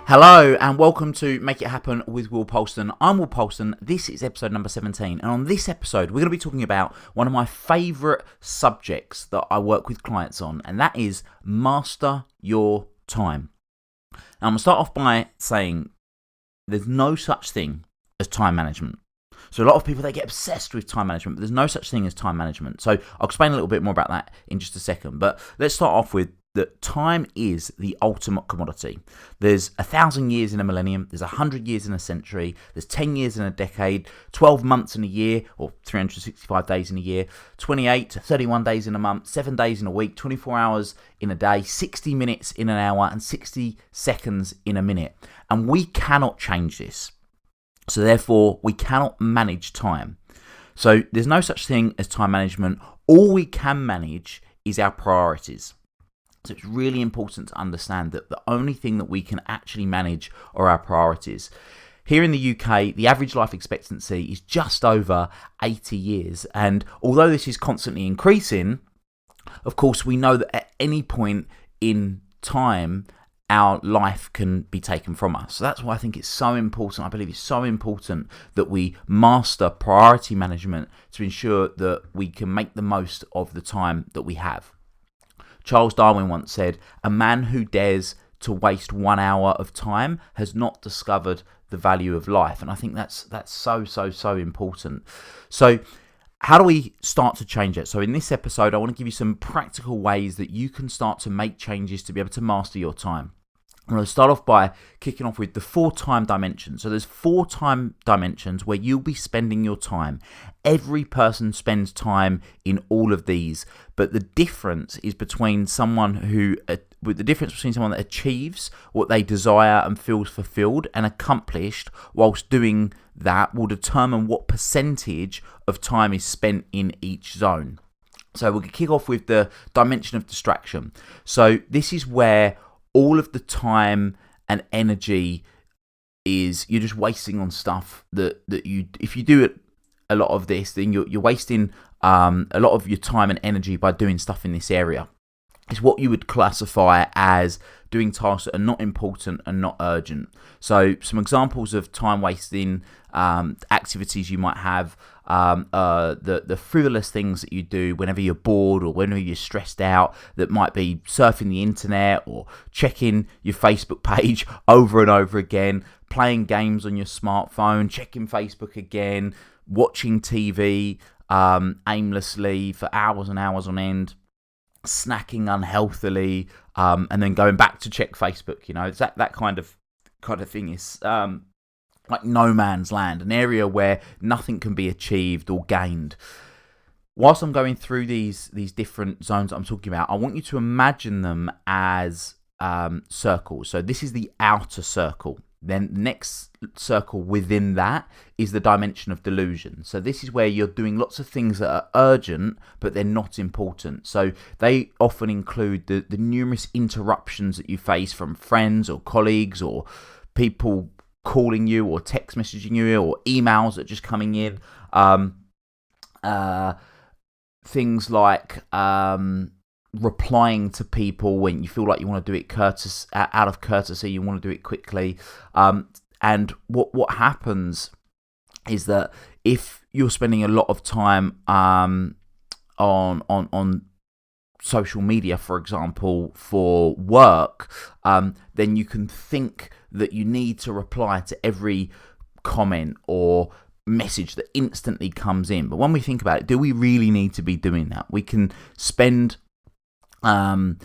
Hello and welcome to Make It Happen with Will Polston. I'm Will Polston. This is episode number 17, and on this episode we're going to be talking about one of my favourite subjects that I work with clients on, and that is master your time. Now I'm going to start off by saying there's no such thing as time management. So a lot of people, they get obsessed with time management, but there's no such thing as time management. So I'll explain a little bit more about that in just a second, but let's start off with that time is the ultimate commodity. There's 1,000 years in a millennium, there's 100 years in a century, there's 10 years in a decade, 12 months in a year, or 365 days in a year, 28 to 31 days in a month, 7 days in a week, 24 hours in a day, 60 minutes in an hour, and 60 seconds in a minute. And we cannot change this. So therefore, we cannot manage time. So there's no such thing as time management. All we can manage is our priorities. So it's really important to understand that the only thing that we can actually manage are our priorities. Here in the UK, the average life expectancy is just over 80 years. And although this is constantly increasing, of course, we know that at any point in time, our life can be taken from us. So that's why I think it's so important. I believe it's so important that we master priority management to ensure that we can make the most of the time that we have. Charles Darwin once said, "A man who dares to waste 1 hour of time has not discovered the value of life." And I think that's so important. So how do we start to change it? So in this episode, I want to give you some practical ways that you can start to make changes to be able to master your time. I'm going to start off by kicking off with the 4 time dimensions. So there's 4 time dimensions where you'll be spending your time. Every person spends time in all of these, but the difference is between someone that achieves what they desire and feels fulfilled and accomplished whilst doing that will determine what percentage of time is spent in each zone. So we'll kick off with the dimension of distraction. So this is where all of the time and energy you're just wasting on stuff that you, if you do it a lot of this, then you're wasting a lot of your time and energy by doing stuff in this area. It's what you would classify as doing tasks that are not important and not urgent. So some examples of time wasting activities you might have, the frivolous things that you do whenever you're bored or whenever you're stressed out, that might be surfing the internet or checking your Facebook page over and over again, playing games on your smartphone, checking Facebook again, watching TV aimlessly for hours and hours on end, snacking unhealthily, and then going back to check Facebook. It's that kind of thing is like no man's land, an area where nothing can be achieved or gained. Whilst I'm going through these different zones that I'm talking about, I want you to imagine them as circles. So this is the outer circle. Then the next circle within that is the dimension of delusion. So this is where you're doing lots of things that are urgent, but they're not important. So they often include the numerous interruptions that you face from friends or colleagues or people calling you or text messaging you or emails that are just coming in. Things like replying to people when you feel like you want to do it out of courtesy, you want to do it quickly. And what happens is that if you're spending a lot of time on social media, for example, for work, then you can think that you need to reply to every comment or message that instantly comes in. But when we think about it, do we really need to be doing that? We can spend a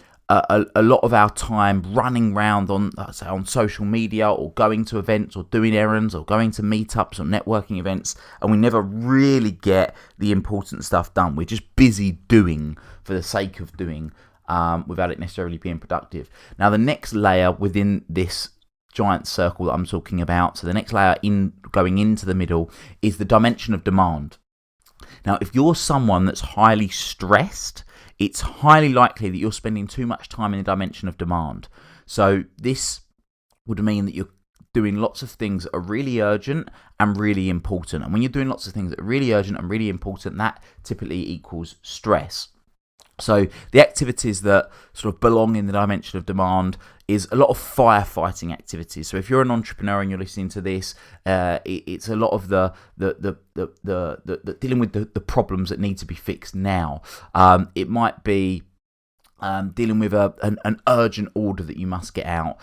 lot of our time running around on social media or going to events or doing errands or going to meetups or networking events, and we never really get the important stuff done. We're just busy doing for the sake of doing without it necessarily being productive. Now, the next layer within this giant circle that I'm talking about, so the next layer going into the middle, is the dimension of demand. Now, if you're someone that's highly stressed, it's highly likely that you're spending too much time in the dimension of demand. So this would mean that you're doing lots of things that are really urgent and really important. And when you're doing lots of things that are really urgent and really important, that typically equals stress. So the activities that sort of belong in the dimension of demand is a lot of firefighting activities. So if you're an entrepreneur and you're listening to this, it's a lot of the dealing with the problems that need to be fixed now. It might be dealing with an urgent order that you must get out,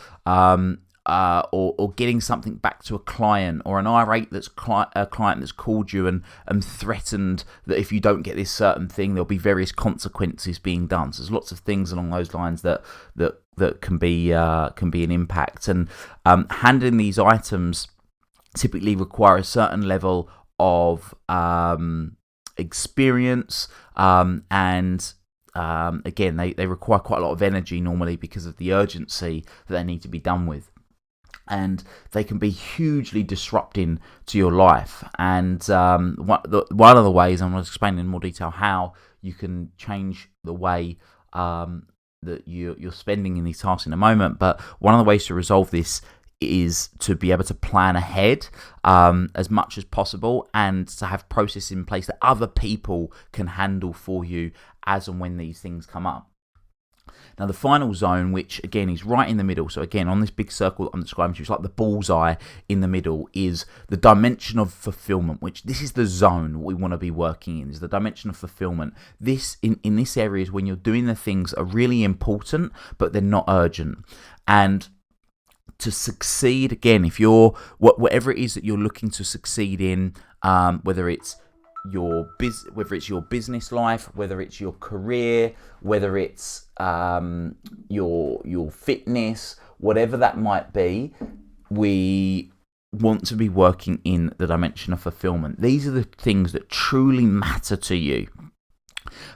or getting something back to a client, or an irate a client that's called you and threatened that if you don't get this certain thing, there'll be various consequences being done. So there's lots of things along those lines that can be an impact. And handling these items typically require a certain level of experience, and again, they require quite a lot of energy normally because of the urgency that they need to be done with. And they can be hugely disrupting to your life. And one of the ways, I'm going to explain in more detail how you can change the way that you're spending in these tasks in a moment. But one of the ways to resolve this is to be able to plan ahead as much as possible, and to have processes in place that other people can handle for you as and when these things come up. Now, the final zone, which again is right in the middle, so again on this big circle that I'm describing to you, it's like the bullseye in the middle, is the dimension of fulfillment, which this is the zone we want to be working in, is the dimension of fulfillment. This, in this area, is when you're doing the things that are really important, but they're not urgent. And to succeed, again, if you're, whatever it is that you're looking to succeed in, whether it's your business life, whether it's your career, whether it's your fitness, whatever that might be, we want to be working in the dimension of fulfillment. These are the things that truly matter to you.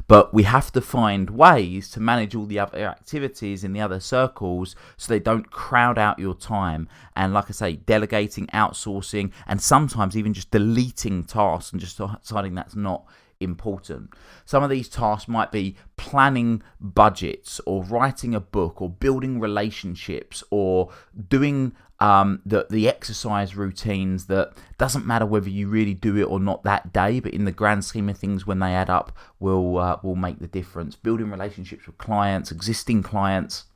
But we have to find ways to manage all the other activities in the other circles so they don't crowd out your time. And like I say, delegating, outsourcing, and sometimes even just deleting tasks and just deciding that's not important. Some of these tasks might be planning budgets, or writing a book, or building relationships, or doing the exercise routines that doesn't matter whether you really do it or not that day, but in the grand scheme of things, when they add up, will make the difference. Building relationships with clients, existing clients,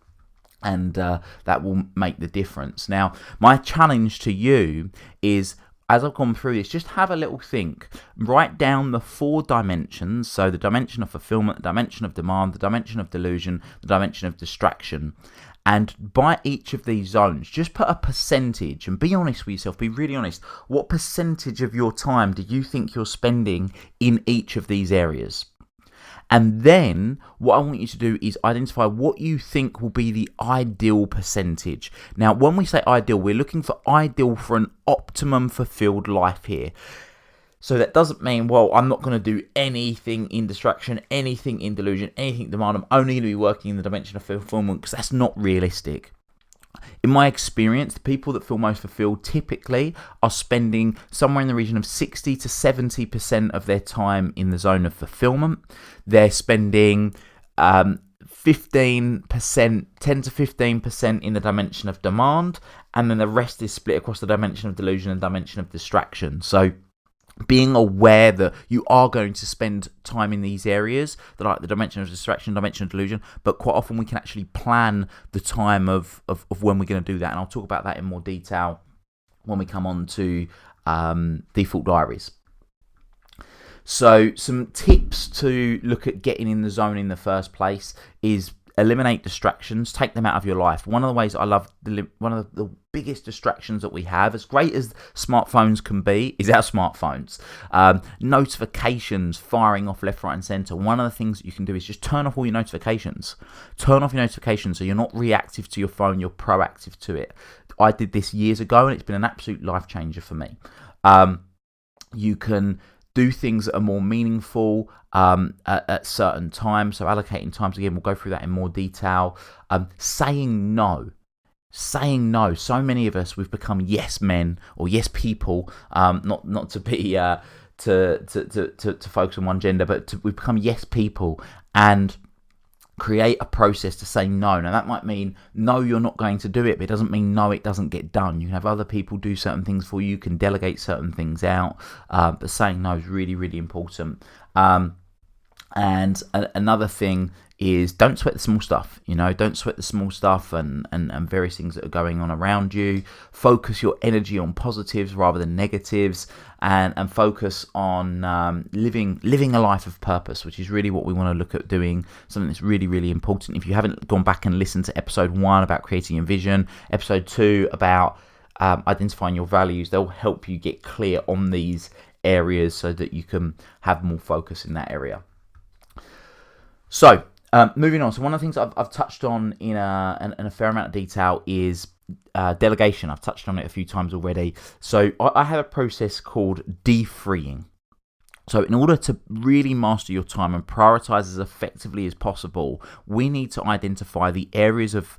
and that will make the difference. Now, my challenge to you is, as I've gone through this, just have a little think. Write down the 4 dimensions. So the dimension of fulfillment, the dimension of demand, the dimension of delusion, the dimension of distraction. And by each of these zones, just put a percentage, and be honest with yourself. Be really honest. What percentage of your time do you think you're spending in each of these areas? And then what I want you to do is identify what you think will be the ideal percentage. Now, when we say ideal, we're looking for ideal for an optimum fulfilled life here. So that doesn't mean, well, I'm not going to do anything in distraction, anything in delusion, anything in demand. I'm only going to be working in the dimension of fulfillment, because that's not realistic. In my experience, the people that feel most fulfilled typically are spending somewhere in the region of 60 to 70% of their time in the zone of fulfillment. They're spending 10 to 15% in the dimension of demand, and then the rest is split across the dimension of delusion and dimension of distraction. So being aware that you are going to spend time in these areas, like the dimension of distraction, dimension of delusion, but quite often we can actually plan the time of when we're going to do that. And I'll talk about that in more detail when we come on to default diaries. So some tips to look at getting in the zone in the first place is eliminate distractions, take them out of your life. One of the ways I love, one of the biggest distractions that we have, as great as smartphones can be, is our smartphones. Notifications firing off left, right and centre. One of the things that you can do is just turn off all your notifications. Turn off your notifications so you're not reactive to your phone, you're proactive to it. I did this years ago and it's been an absolute life changer for me. You can do things that are more meaningful at certain times. So allocating times, again, we'll go through that in more detail. Saying no. So many of us, we've become yes men or yes people. Not to be to focus on one gender, but we've become yes people, and create a process to say no. Now that might mean no, you're not going to do it, but it doesn't mean no, it doesn't get done. You can have other people do certain things for you, you can delegate certain things out, but saying no is really, really important. And another thing is, don't sweat the small stuff. Don't sweat the small stuff and various things that are going on around you. Focus your energy on positives rather than negatives, and focus on living a life of purpose, which is really what we want to look at doing, something that's really, really important. If you haven't gone back and listened to episode 1 about creating a vision, episode 2 about identifying your values, they'll help you get clear on these areas so that you can have more focus in that area. So, moving on. So one of the things I've touched on in a fair amount of detail is delegation. I've touched on it a few times already. So I have a process called de-freeing. So in order to really master your time and prioritize as effectively as possible, we need to identify the areas of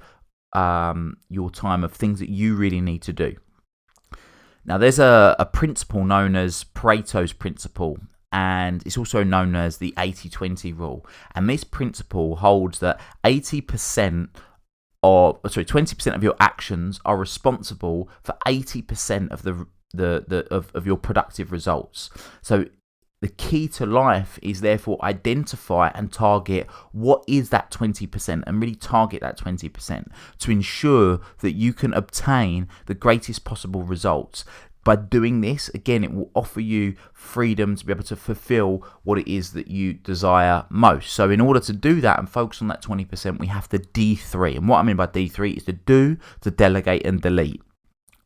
your time of things that you really need to do. Now, there's a principle known as Pareto's principle, and it's also known as the 80-20 rule. And this principle holds that 20% of your actions are responsible for 80% of your productive results. So the key to life is therefore identify and target what is that 20%, and really target that 20% to ensure that you can obtain the greatest possible results. By doing this, again, it will offer you freedom to be able to fulfill what it is that you desire most. So in order to do that and focus on that 20%, we have to D3. And what I mean by D3 is to do, to delegate, and delete.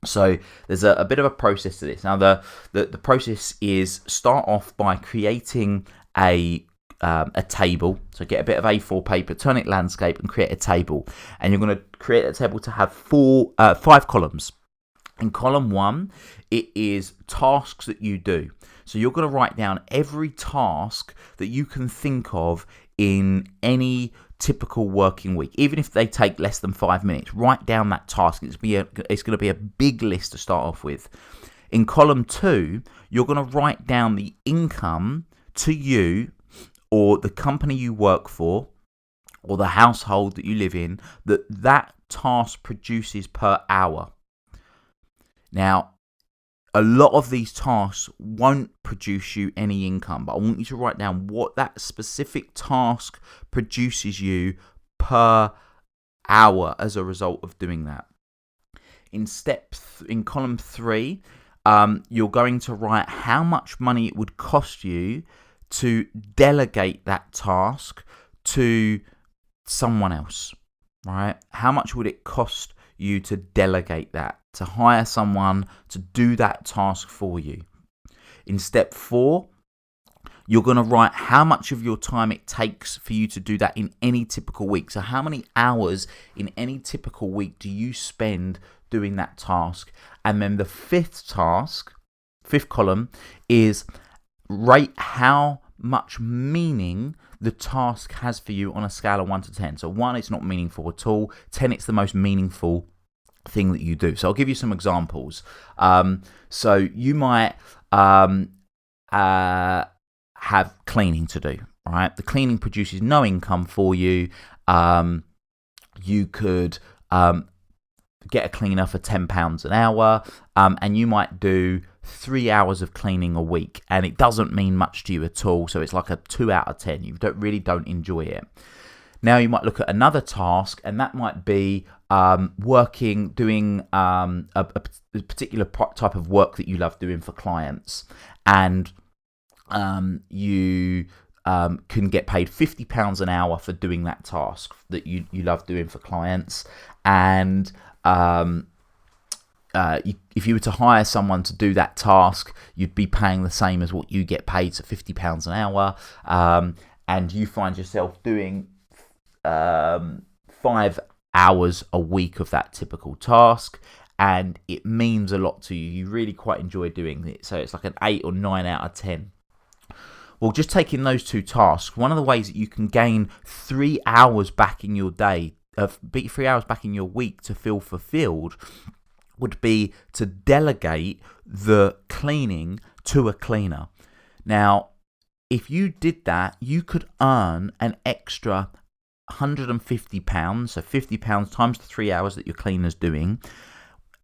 So there's a bit of a process to this. Now, the process is start off by creating a table. So get a bit of A4 paper, turn it landscape, and create a table. And you're going to create a table to have 5 columns. In column 1, it is tasks that you do. So you're going to write down every task that you can think of in any typical working week, even if they take less than 5 minutes. Write down that task. It's going to be a big list to start off with. In column 2, you're going to write down the income to you or the company you work for or the household that you live in that task produces per hour. Now, a lot of these tasks won't produce you any income, but I want you to write down what that specific task produces you per hour as a result of doing that. In column 3, you're going to write how much money it would cost you to delegate that task to someone else, right? How much would it cost you to delegate that, to hire someone to do that task for you? In step 4, you're going to write how much of your time it takes for you to do that in any typical week. So how many hours in any typical week do you spend doing that task? And then the 5th column is rate how much meaning the task has for you on a scale of 1 to 10. So 1, it's not meaningful at all. 10, it's the most meaningful thing that you do. So I'll give you some examples. So you might have cleaning to do, right? The cleaning produces no income for you. You could get a cleaner for £10 an hour, and you might do 3 hours of cleaning a week, and it doesn't mean much to you at all. So it's like a 2 out of 10. You don't enjoy it. Now you might look at another task, and that might be doing a particular type of work that you love doing for clients, and you can get paid £50 an hour for doing that task that you love doing for clients. And if you were to hire someone to do that task, you'd be paying the same as what you get paid, so £50 an hour, and you find yourself doing 5 hours a week of that typical task, and it means a lot to you. You really quite enjoy doing it, so it's like an 8 or 9 out of 10. Well, just taking those 2 tasks, one of the ways that you can gain 3 hours back in your day, 3 hours back in your week to feel fulfilled, would be to delegate the cleaning to a cleaner. Now, if you did that, you could earn an extra £150, so £50 times the 3 hours that your cleaner's doing,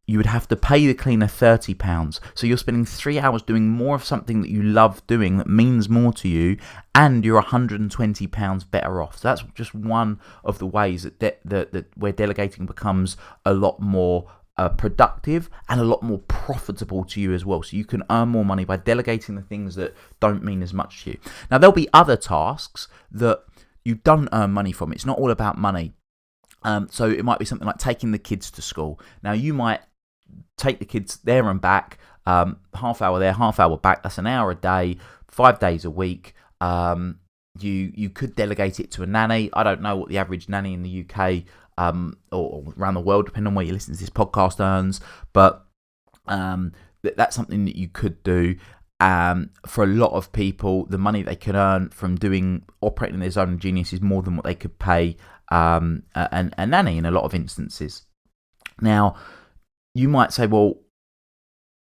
you would have to pay the cleaner £30. So you're spending 3 hours doing more of something that you love doing, that means more to you, and you're £120 better off. So that's just one of the ways that where delegating becomes a lot more productive and a lot more profitable to you as well. So you can earn more money by delegating the things that don't mean as much to you. Now, there'll be other tasks that you don't earn money from. It's not all about money. So it might be something like taking the kids to school. Now, you might take the kids there and back, half hour there, half hour back. That's an hour a day, 5 days a week. You could delegate it to a nanny. I don't know what the average nanny in the UK or around the world, depending on where you listen to this podcast, earns, but that's something that you could do. For a lot of people, the money they can earn from operating their zone of genius is more than what they could pay a nanny in a lot of instances. Now, you might say, well,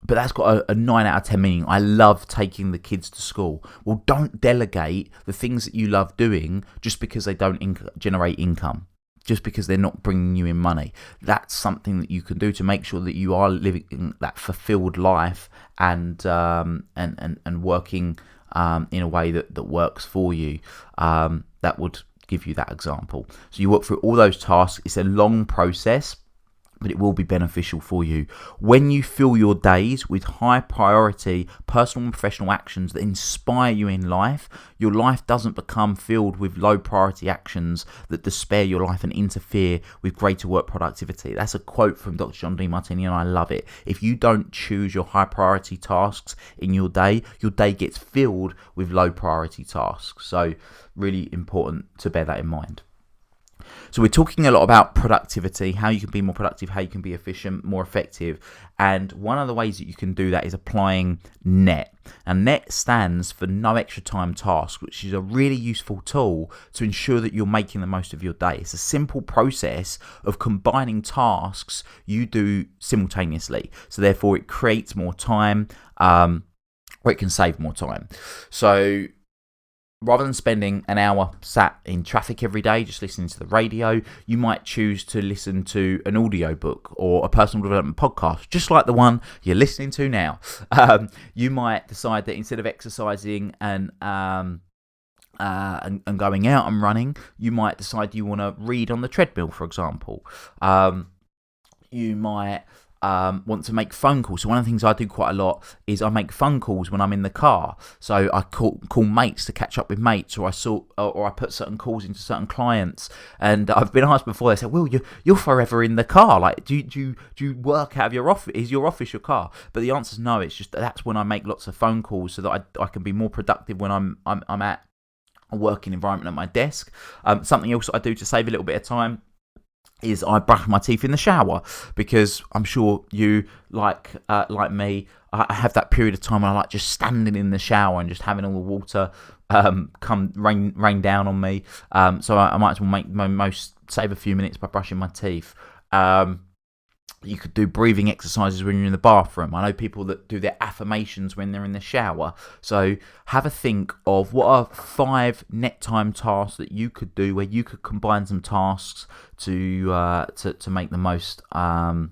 but that's got a 9 out of 10 meaning. I love taking the kids to school. Well, don't delegate the things that you love doing just because they don't generate income, just because they're not bringing you in money. That's something that you can do to make sure that you are living that fulfilled life and working in a way that works for you. That would give you that example. So you work through all those tasks. It's a long process, but it will be beneficial for you. When you fill your days with high priority personal and professional actions that inspire you in life, your life doesn't become filled with low priority actions that despair your life and interfere with greater work productivity. That's a quote from Dr. John Demartini, and I love it. If you don't choose your high priority tasks in your day gets filled with low priority tasks. So really important to bear that in mind. So we're talking a lot about productivity, how you can be more productive, how you can be efficient, more effective. And one of the ways that you can do that is applying NET. And NET stands for No Extra Time Task, which is a really useful tool to ensure that you're making the most of your day. It's a simple process of combining tasks you do simultaneously. So therefore it creates more time, or it can save more time. So rather than spending an hour sat in traffic every day just listening to the radio, you might choose to listen to an audiobook or a personal development podcast, just like the one you're listening to now. You might decide that instead of exercising and going out and running, you might decide you want to read on the treadmill, for example. You might want to make phone calls. So one of the things I do quite a lot is I make phone calls when I'm in the car. So I call mates to catch up with mates, or I put certain calls into certain clients. And I've been asked before, they say, "Well, you're forever in the car. Like, do you work out of your office? Is your office your car?" But the answer is no. It's just that's when I make lots of phone calls so that I can be more productive when I'm at a working environment at my desk. Something else I do to save a little bit of time is I brush my teeth in the shower, because I'm sure you, like me, I have that period of time when I like just standing in the shower and just having all the water come rain down on me. So I might as well save a few minutes by brushing my teeth. You could do breathing exercises when you're in the bathroom. I know people that do their affirmations when they're in the shower. So have a think of what are 5 net time tasks that you could do where you could combine some tasks to make the most of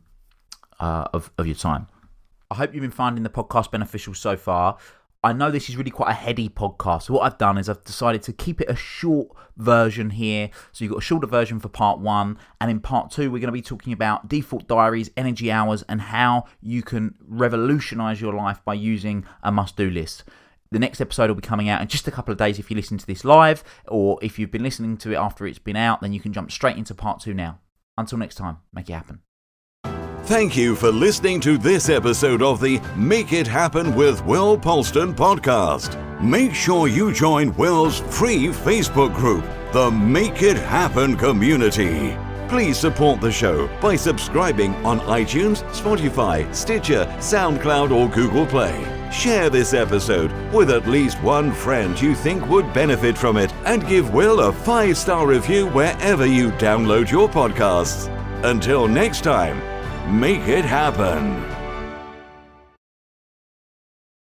your time. I hope you've been finding the podcast beneficial so far. I know this is really quite a heady podcast. So what I've done is I've decided to keep it a short version here. So you've got a shorter version for part 1. And in part 2, we're going to be talking about default diaries, energy hours, and how you can revolutionize your life by using a must-do list. The next episode will be coming out in just a couple of days if you listen to this live, or if you've been listening to it after it's been out, then you can jump straight into part 2 now. Until next time, make it happen. Thank you for listening to this episode of the Make It Happen with Will Polston podcast. Make sure you join Will's free Facebook group, the Make It Happen community. Please support the show by subscribing on iTunes, Spotify, Stitcher, SoundCloud, or Google Play. Share this episode with at least one friend you think would benefit from it, and give Will a 5-star review wherever you download your podcasts. Until next time, make it happen.